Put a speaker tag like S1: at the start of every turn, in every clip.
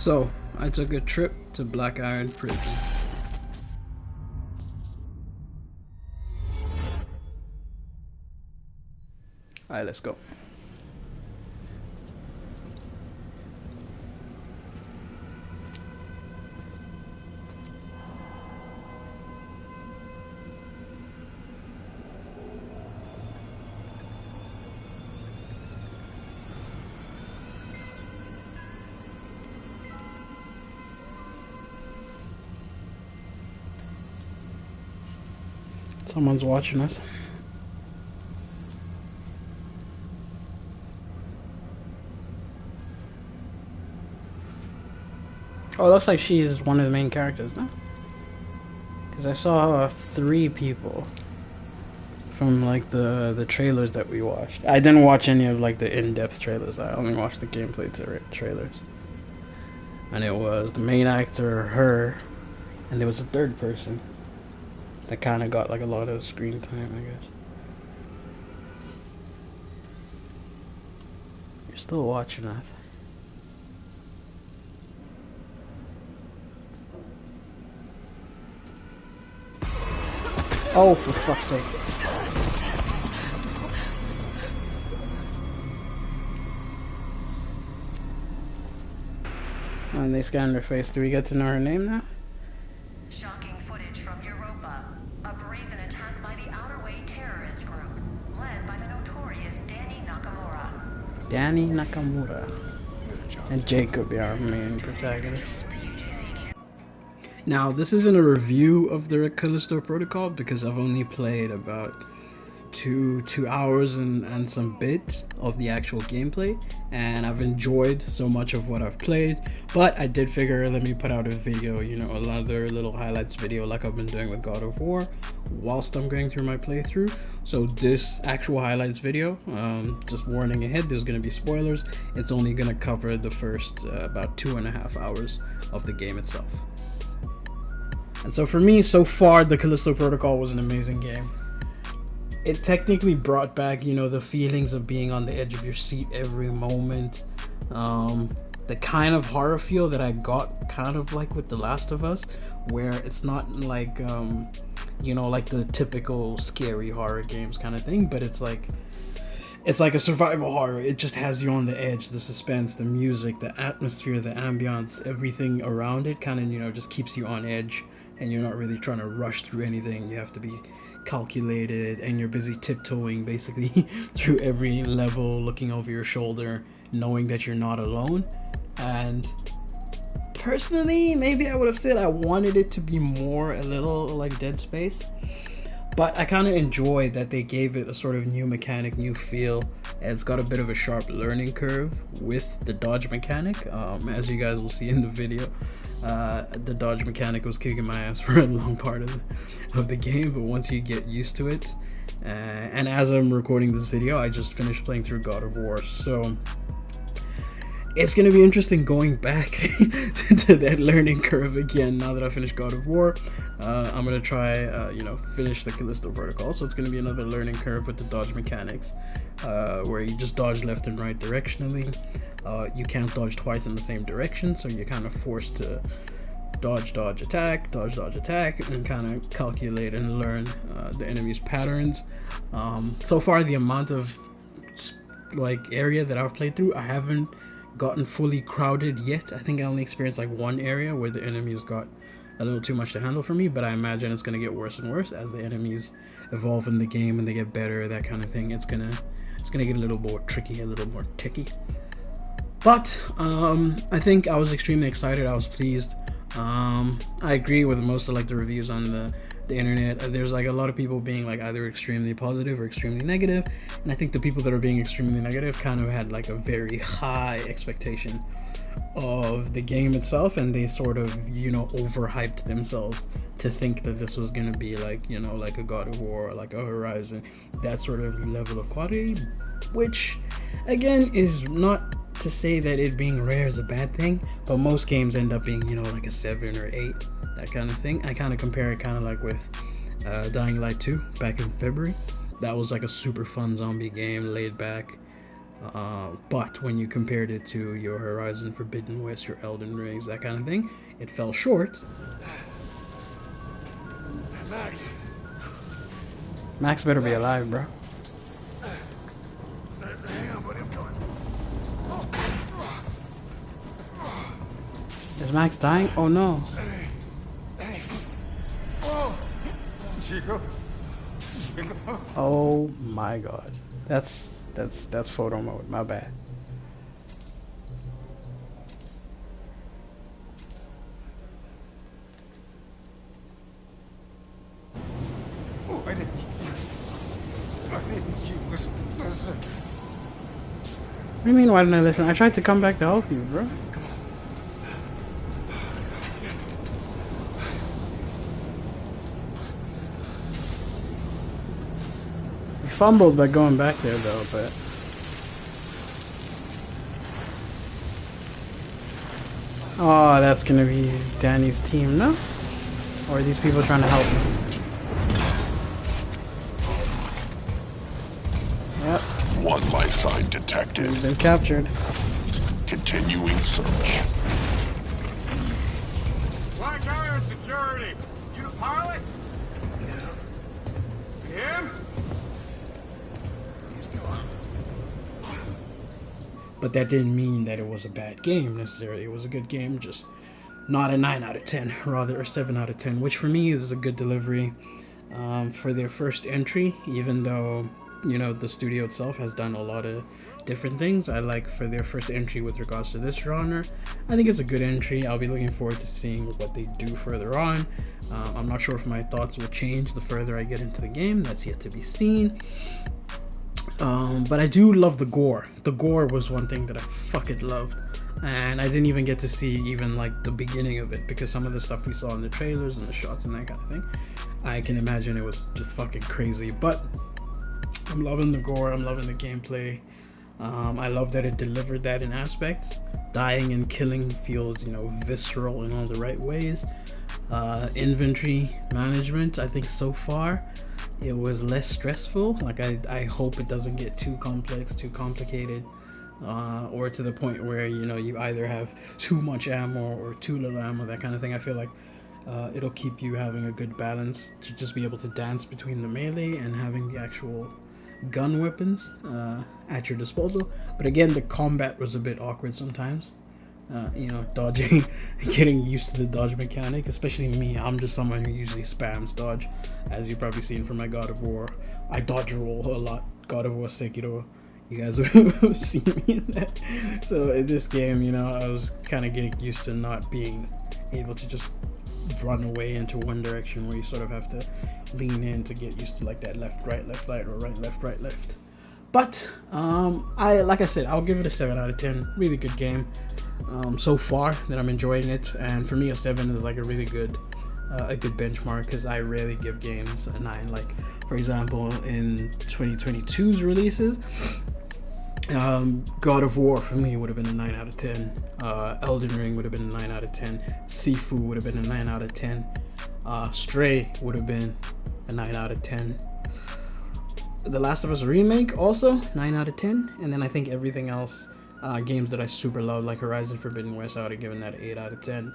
S1: So, I took a trip to Black Iron Prison. Alright, let's go. Someone's watching us. Oh, it looks like she's one of the main characters, no? Because I saw 3 people from like the trailers that we watched. I didn't watch any of like the in-depth trailers. I only watched the gameplay trailers. And it was the main actor, her, and there was a third person that kind of got like a lot of screen time, I guess. You're still watching us. Oh, for fuck's sake. And they scanned her face. Do we get to know her name now?
S2: Shocking footage from Europa. A brazen attack by the Outer Way terrorist group, led by the notorious Danny Nakamura.
S1: Danny Nakamura. And Jacob, our main protagonist. Now, this isn't a review of the Callisto Protocol because I've only played about two hours and some bits of the actual gameplay, and I've enjoyed so much of what I've played. But I did figure, let me put out a video, you know, another little highlights video like I've been doing with God of War whilst I'm going through my playthrough. So this actual highlights video, just warning ahead, there's going to be spoilers. It's only going to cover the first about 2.5 hours of the game itself. And so for me, so far, the Callisto Protocol was an amazing game. It technically brought back, you know, the feelings of being on the edge of your seat every moment. The kind of horror feel that I got kind of like with The Last of Us, where it's not like, you know, like the typical scary horror games kind of thing, but it's like a survival horror. It just has you on the edge. The suspense, the music, the atmosphere, the ambiance, everything around it kind of, you know, just keeps you on edge. And you're not really trying to rush through anything. You have to be calculated, and you're busy tiptoeing basically through every level, looking over your shoulder, knowing that you're not alone. And personally, maybe I would have said I wanted it to be more a little like Dead Space, but I kind of enjoyed that they gave it a sort of new mechanic, new feel. And it's got a bit of a sharp learning curve with the dodge mechanic, as you guys will see in the video. The dodge mechanic was kicking my ass for a long part of the game, but once you get used to it, and as I'm recording this video, I just finished playing through God of War, so it's going to be interesting going back to that learning curve again now that I finished God of War. I'm going to try, you know, finish the Callisto Protocol, so it's going to be another learning curve with the dodge mechanics, where you just dodge left and right directionally. You can't dodge twice in the same direction, so you're kind of forced to dodge, attack, and kind of calculate and learn the enemy's patterns. So far, the amount of like area that I've played through, I haven't gotten fully crowded yet. I think I only experienced like one area where the enemies got a little too much to handle for me, but I imagine it's going to get worse and worse as the enemies evolve in the game and they get better, that kind of thing. It's gonna get a little more tricky, a little more ticky. But I think I was extremely excited. I was pleased. I agree with most of like the reviews on the internet. There's like a lot of people being like either extremely positive or extremely negative, and I think the people that are being extremely negative kind of had like a very high expectation of the game itself, and they sort of, you know, overhyped themselves to think that this was gonna be like, you know, like a God of War or like a Horizon, that sort of level of quality, which again is not to say that it being rare is a bad thing, but most games end up being, you know, like a 7 or 8, that kind of thing. I kind of compare it kind of like with Dying Light 2 back in February. That was like a super fun zombie game, laid back, But when you compared it to your Horizon Forbidden West, your Elden Rings, that kind of thing, it fell short.
S3: Max.
S4: Max better be alive, bro.
S3: Hang on, buddy, I'm coming.
S4: Is Max dying? Oh no.
S3: Hey. Whoa. Chico.
S4: Oh my god. That's photo mode. My bad.
S3: Oh, I didn't listen.
S4: What do you mean, why didn't I listen? I tried to come back to help you, bro. You fumbled by going back there, though, but... Oh, that's gonna be Danny's team, no? Or are these people trying to help me? Yep.
S5: One life sign detected.
S4: He's been captured.
S5: Continuing search.
S3: Black Iron Security. You the pilot? Yeah. Him? He's gone.
S1: But that didn't mean that it was a bad game necessarily. It was a good game, just not a 9 out of 10, rather a 7 out of 10, which for me is a good delivery for their first entry, even though, you know, the studio itself has done a lot of different things. I like for their first entry with regards to this genre, I think it's a good entry. I'll be looking forward to seeing what they do further on. I'm not sure if my thoughts will change the further I get into the game. That's yet to be seen. But I do love the gore. The gore was one thing that I fucking loved. And I didn't even get to see even like the beginning of it, because some of the stuff we saw in the trailers and the shots and that kind of thing, I can imagine it was just fucking crazy. But I'm loving the gore, I'm loving the gameplay. I love that it delivered that in aspects. Dying and killing feels, you know, visceral in all the right ways. Inventory management, I think so far it was less stressful. Like I hope it doesn't get too complex, too complicated, or to the point where, you know, you either have too much ammo or too little ammo, that kind of thing. I feel like it'll keep you having a good balance to just be able to dance between the melee and having the actual gun weapons at your disposal. But again, the combat was a bit awkward sometimes. You know, dodging, getting used to the dodge mechanic, especially me. I'm just someone who usually spams dodge, as you've probably seen from my God of War. I dodge roll a lot. God of War, Sekiro, you guys have seen me in that. So in this game, you know, I was kind of getting used to not being able to just run away into one direction, where you sort of have to lean in to get used to like that left, right, or right, left. But like I said, I'll give it a 7 out of 10. Really good game. So far that I'm enjoying it, and for me a 7 is like a really good benchmark, because I rarely give games a 9. Like for example, in 2022's releases, God of War for me would have been a 9 out of 10. Elden Ring would have been a 9 out of 10. Sifu would have been a 9 out of 10. Stray would have been a 9 out of 10. The Last of Us remake also 9 out of 10, and then I think everything else, games that I super love, like Horizon Forbidden West, I would have given that 8 out of 10.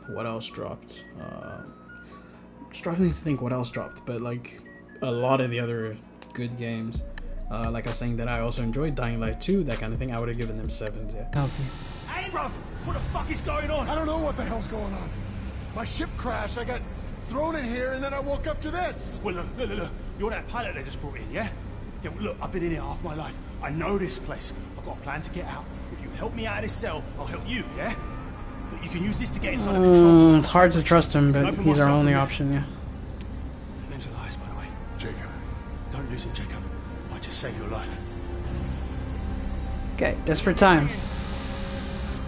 S1: What else dropped? Struggling to think what else dropped, but like a lot of the other good games, like I was saying that I also enjoyed, Dying Light 2, that kind of thing, I would have given them 7s, yeah.
S4: Help you.
S3: Hey, bruv, what the fuck is going on? I don't know what the hell's going on. My ship crashed, I got thrown in here, and then I woke up to this.
S6: Well, look. You're that pilot they just brought in, yeah? Yeah, well, look, I've been in here half my life. I know this place. I've got a plan to get out. If you help me out of this cell, I'll help you, yeah? But you can use this to get inside the control.
S4: It's hard to trust him, but he's our only option, yeah.
S6: Name's Elias, by the way.
S3: Jacob.
S6: Don't lose it, Jacob. I just saved your life.
S4: Okay, desperate times.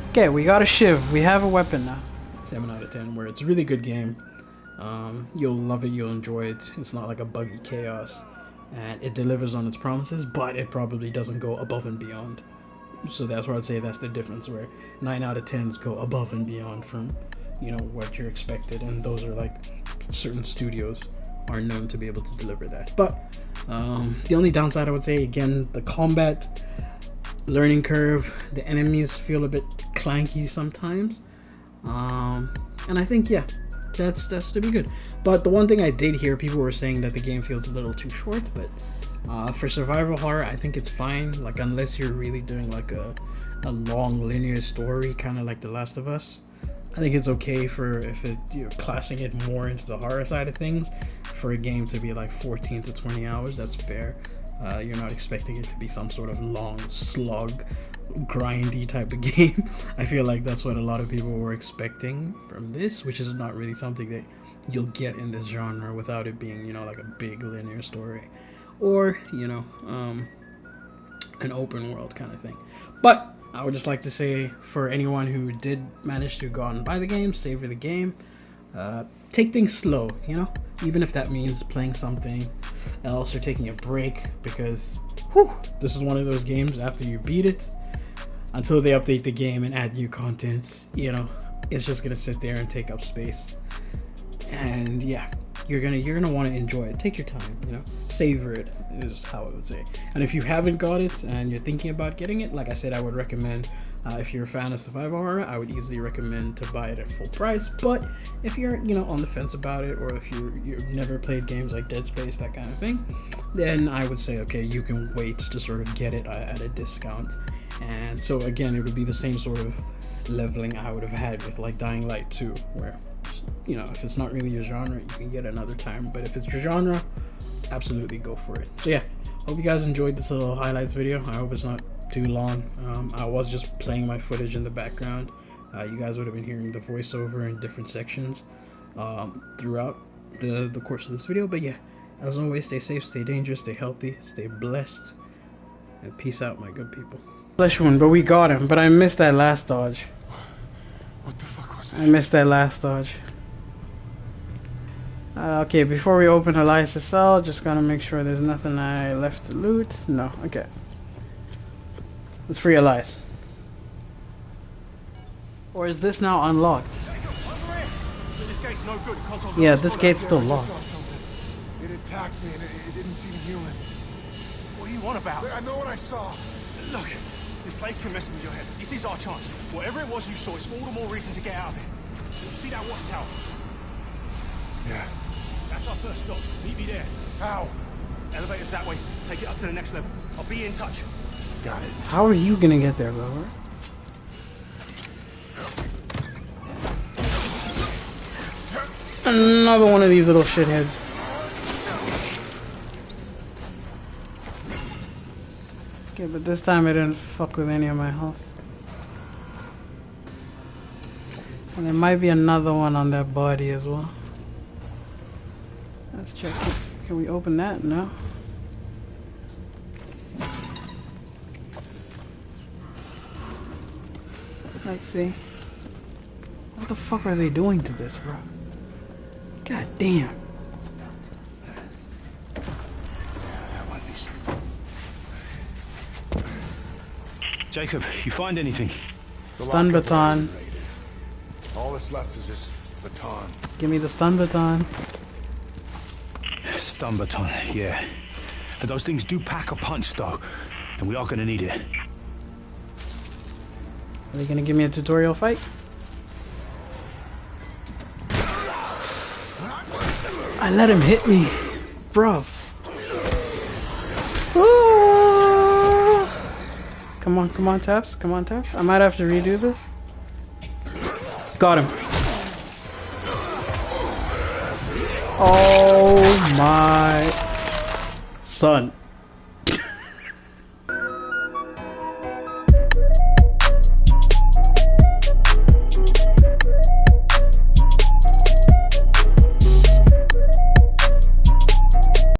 S4: Okay, we got a shiv. We have a weapon now.
S1: 7 out of 10, where it's a really good game. You'll love it, you'll enjoy it. It's not like a buggy chaos, and it delivers on its promises, but it probably doesn't go above and beyond. So that's where I'd say that's the difference, where 9 out of 10s go above and beyond from, you know, what you're expected, and those are like certain studios are known to be able to deliver that. But the only downside I would say, again, the combat learning curve, the enemies feel a bit clanky sometimes, and I think, yeah, that's to be good. But the one thing I did hear, people were saying that the game feels a little too short, but for survival horror, I think it's fine. Like, unless you're really doing like a long linear story, kind of like The Last of Us, I think it's okay for if you're classing it more into the horror side of things. For a game to be like 14 to 20 hours, that's fair. You're not expecting it to be some sort of long slug, grindy type of game. I feel like that's what a lot of people were expecting from this, which is not really something that you'll get in this genre without it being, you know, like a big linear story, or, you know, an open world kind of thing. But I would just like to say, for anyone who did manage to go out and buy the game, savor the game, take things slow, you know, even if that means playing something else or taking a break, because this is one of those games, after you beat it, until they update the game and add new content, you know, it's just gonna sit there and take up space. And yeah, you're gonna want to enjoy it. Take your time, you know, savor it is how I would say. And if you haven't got it and you're thinking about getting it, like I said, I would recommend, if you're a fan of survival horror, I would easily recommend to buy it at full price. But if you're, you know, on the fence about it, or if you've never played games like Dead Space, that kind of thing, then I would say, okay, you can wait to sort of get it at a discount. And so again, it would be the same sort of leveling I would have had with like Dying Light 2, where, you know, if it's not really your genre, you can get it another time. But if it's your genre, absolutely go for it. So yeah, hope you guys enjoyed this little highlights video. I hope it's not too long. I was just playing my footage in the background. You guys would have been hearing the voiceover in different sections throughout the course of this video. But yeah, as always, stay safe, stay dangerous, stay healthy, stay blessed, and peace out, my good people.
S4: Flesh wound, but we got him. But I missed that last dodge.
S3: What the fuck was that?
S4: I missed that last dodge. Okay, before we open Elias' cell, just gotta make sure there's nothing I left to loot. No, okay. Let's free Elias. Or is this now unlocked?
S6: This gate's no good. Console's
S4: Yeah, this gate's still
S3: I just
S4: locked.
S3: saw something. It attacked me and it didn't seem human.
S6: What are you on about?
S3: I know what I saw.
S6: Look, this place can mess with your head. This is our chance. Whatever it was you saw, it's all the more reason to get out of it. You see that watchtower?
S3: Yeah.
S6: That's our first stop. Meet me there.
S3: How?
S6: Elevator's that way. Take it up to the next level. I'll be in touch.
S3: Got it.
S4: How are you gonna get there, Lover? Another one of these little shitheads. Okay, but this time it didn't fuck with any of my health. And there might be another one on that body as well. Let's check it. Can we open that? No. Let's see. What the fuck are they doing to this, bro? God damn.
S6: Jacob, you find anything?
S4: Stun baton.
S3: All that's left is this baton.
S4: Give me the stun baton.
S6: Stun baton, yeah. But those things do pack a punch, though. And we are gonna need it.
S4: Are they gonna give me a tutorial fight? I let him hit me, bro. Come on, Taps. Come on, Taps. I might have to redo this. Got him. Oh my son.